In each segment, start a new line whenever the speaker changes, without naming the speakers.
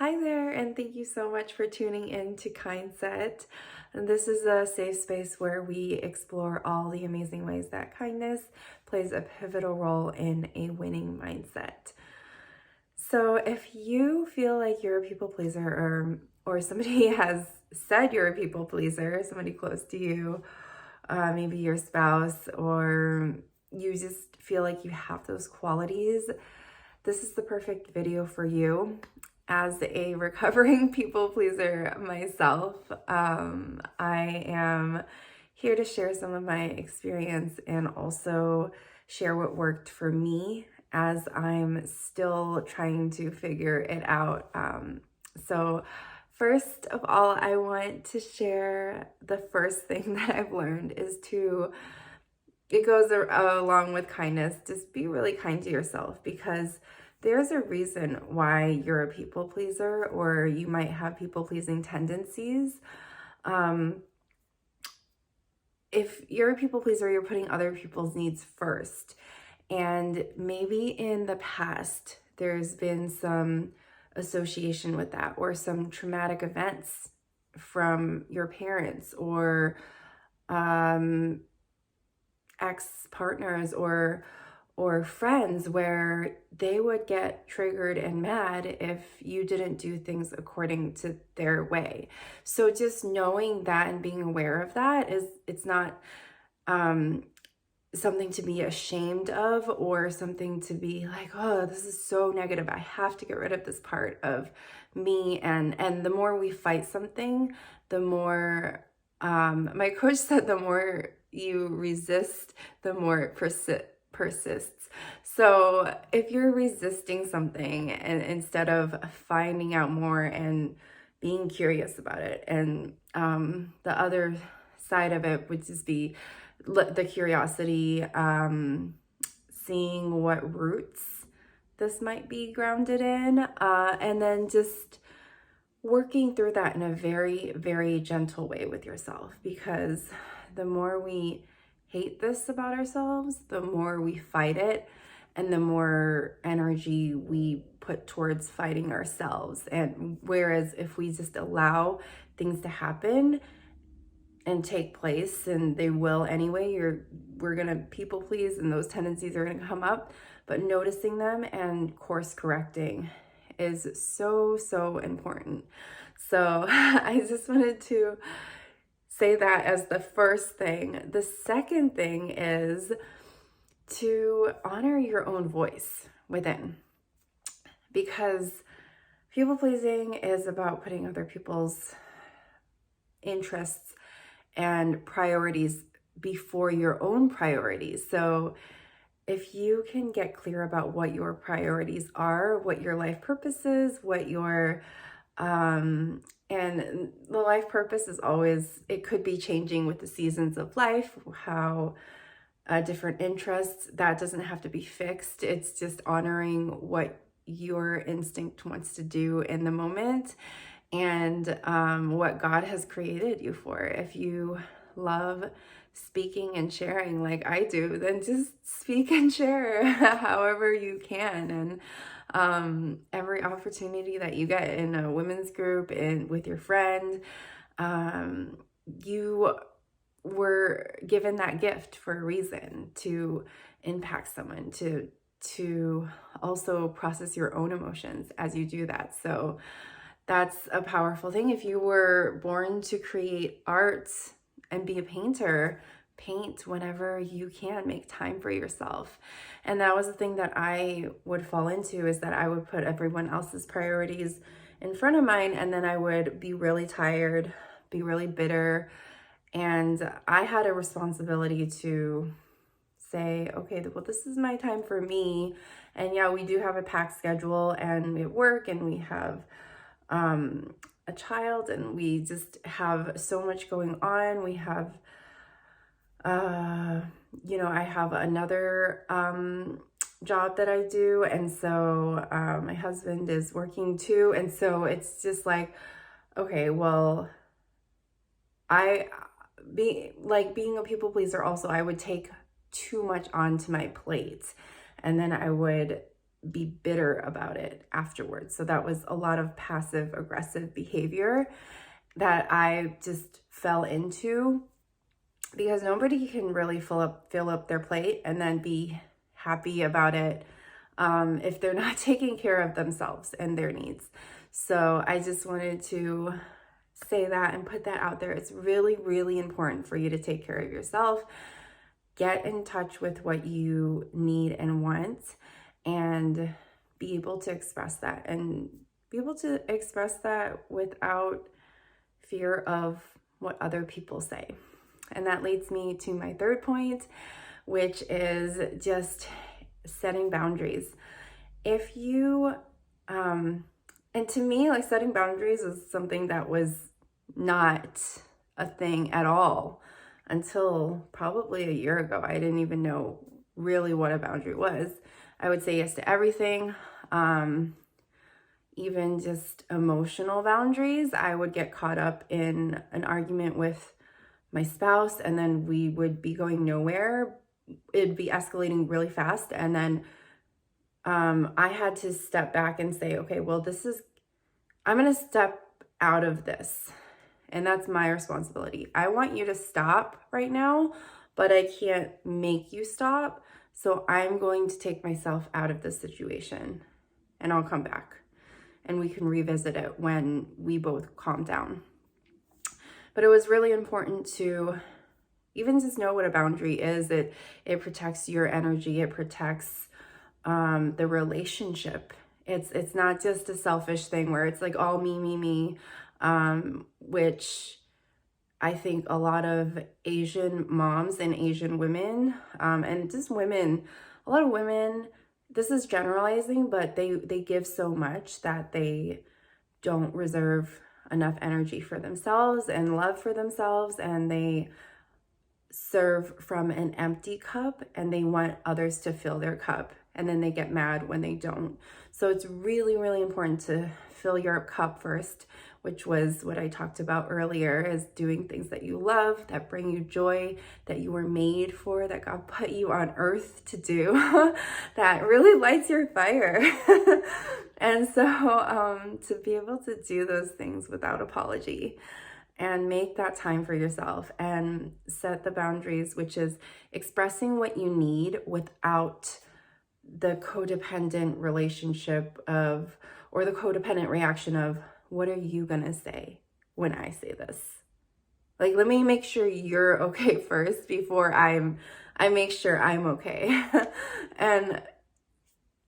Hi there, and thank you so much for tuning in to Kindset. And this is a safe space where we explore all the amazing ways that kindness plays a pivotal role in a winning mindset. So, if you feel like you're a people pleaser, or somebody has said you're a people pleaser, somebody close to you, maybe your spouse, or you just feel like you have those qualities, this is the perfect video for you. As a recovering people pleaser myself, I am here to share some of my experience and also share what worked for me as I'm still trying to figure it out. So, first of all, I want to share the first thing that I've learned is it goes along with kindness, just be really kind to yourself, because there's a reason why you're a people pleaser, or you might have people pleasing tendencies. If you're a people pleaser, you're putting other people's needs first. And maybe in the past, there's been some association with that, or some traumatic events from your parents, or ex-partners, or friends, where they would get triggered and mad if you didn't do things according to their way. So just knowing that and being aware of that it's not something to be ashamed of, or something to be like, oh, this is so negative, I have to get rid of this part of me. And the more we fight something, the more my coach said, the more you resist, the more it persists. So if you're resisting something, and instead of finding out more and being curious about it, and the other side of it would just be the curiosity, seeing what roots this might be grounded in, and then just working through that in a very, very gentle way with yourself. Because the more we hate this about ourselves, the more we fight it, and the more energy we put towards fighting ourselves. And whereas if we just allow things to happen and take place, and they will anyway, we're gonna people please, and those tendencies are gonna come up. But noticing them and course correcting is so important. So I just wanted to say that as the first thing. The second thing is to honor your own voice within, because people pleasing is about putting other people's interests and priorities before your own priorities. So if you can get clear about what your priorities are, what your life purpose is, what your and the life purpose is always, it could be changing with the seasons of life, how different interests, that doesn't have to be fixed. It's just honoring what your instinct wants to do in the moment, and what God has created you for. If you love speaking and sharing like I do, then just speak and share however you can. And every opportunity that you get in a women's group and with your friend, you were given that gift for a reason, to impact someone, to also process your own emotions as you do that. So that's a powerful thing. If you were born to create art and be a painter, paint whenever you can, make time for yourself. And that was the thing that I would fall into, is that I would put everyone else's priorities in front of mine, and then I would be really tired, be really bitter. And I had a responsibility to say, okay, well, this is my time for me. And yeah, we do have a packed schedule, and we have work, and we have a child, and we just have so much going on. We have, I have another job that I do. And so my husband is working too. And so it's just like, okay, well, being a people pleaser also, I would take too much onto my plate, and then I would be bitter about it afterwards. So that was a lot of passive aggressive behavior that I just fell into, because nobody can really fill up their plate and then be happy about it if they're not taking care of themselves and their needs. So I just wanted to say that and put that out there. It's really, really important for you to take care of yourself. Get in touch with what you need and want, and be able to express that, and be able to express that without fear of what other people say. And that leads me to my third point, which is just setting boundaries. If you, and to me, like, setting boundaries is something that was not a thing at all until probably a year ago. I didn't even know really what a boundary was. I would say yes to everything. Even just emotional boundaries. I would get caught up in an argument with my spouse, and then we would be going nowhere. It'd be escalating really fast. And then I had to step back and say, okay, well, I'm going to step out of this. And that's my responsibility. I want you to stop right now, but I can't make you stop. So I'm going to take myself out of this situation, and I'll come back and we can revisit it when we both calm down. But it was really important to even just know what a boundary is. It protects your energy. It protects the relationship. It's not just a selfish thing where it's like all me, which I think a lot of Asian moms and Asian women, and just women, a lot of women, this is generalizing, but they give so much that they don't reserve enough energy for themselves and love for themselves, and they serve from an empty cup and they want others to fill their cup, and then they get mad when they don't. So it's really, really important to fill your cup first, which was what I talked about earlier, is doing things that you love, that bring you joy, that you were made for, that God put you on earth to do, that really lights your fire. And so to be able to do those things without apology, and make that time for yourself and set the boundaries, which is expressing what you need without the codependent relationship of, or the codependent reaction of, what are you gonna say when I say this? Like, let me make sure you're okay first before I make sure I'm okay. And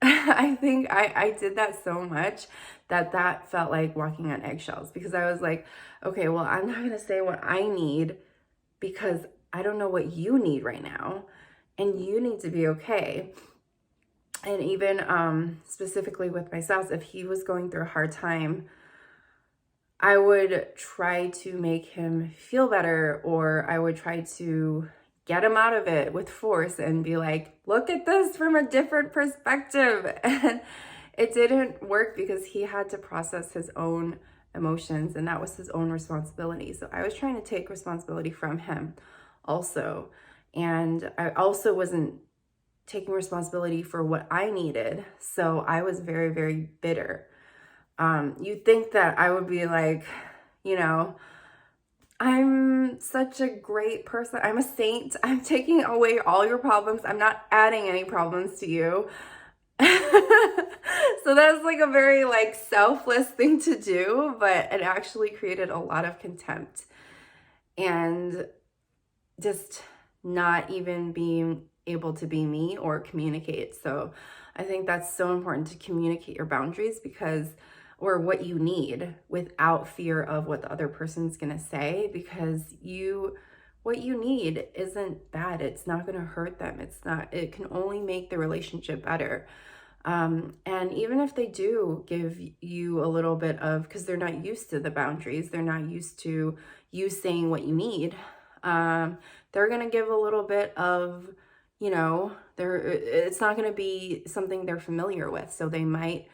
I think I did that so much that felt like walking on eggshells, because I was like, okay, well, I'm not gonna say what I need because I don't know what you need right now, and you need to be okay. And even specifically with my spouse, if he was going through a hard time, I would try to make him feel better, or I would try to get him out of it with force and be like, look at this from a different perspective. And it didn't work because he had to process his own emotions, and that was his own responsibility. So I was trying to take responsibility from him also. And I also wasn't taking responsibility for what I needed. So I was very, very bitter. You'd think that I would be like, you know, I'm such a great person. I'm a saint. I'm taking away all your problems. I'm not adding any problems to you. So that's like a very like selfless thing to do, but it actually created a lot of contempt and just not even being able to be me or communicate. So I think that's so important to communicate your boundaries, because, or what you need, without fear of what the other person's gonna say, because what you need isn't bad. It's not gonna hurt them. It can only make the relationship better. And even if they do give you a little bit of, because they're not used to the boundaries, they're not used to you saying what you need, they're gonna give a little bit of, you know, it's not gonna be something they're familiar with. So they might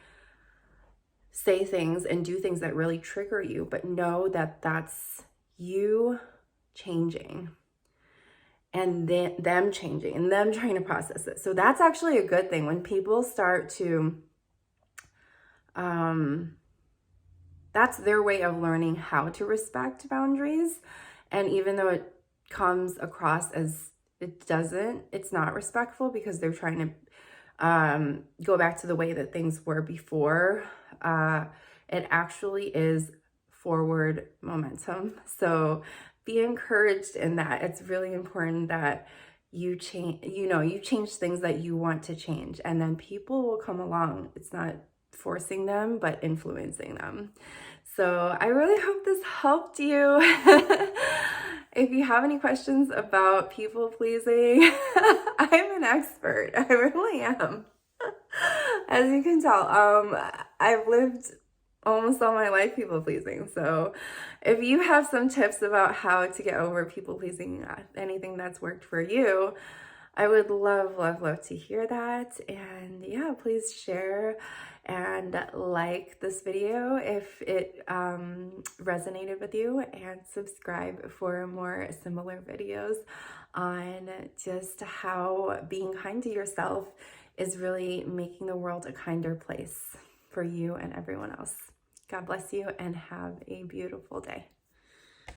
say things and do things that really trigger you, but know that that's you changing. and then them changing and them trying to process it. So that's actually a good thing when people start to, that's their way of learning how to respect boundaries. And even though it comes across as it's not respectful because they're trying to go back to the way that things were before, it actually is forward momentum. So be encouraged in that. It's really important that you change, you change things that you want to change, and then people will come along. It's not forcing them, but influencing them. So I really hope this helped you. If you have any questions about people pleasing, I'm an expert. I really am. As you can tell, I've lived almost all my life people pleasing. So if you have some tips about how to get over people pleasing, anything that's worked for you, I would love, love, love to hear that. And yeah, please share and like this video if it resonated with you, and subscribe for more similar videos on just how being kind to yourself is really making the world a kinder place for you and everyone else. God bless you and have a beautiful day.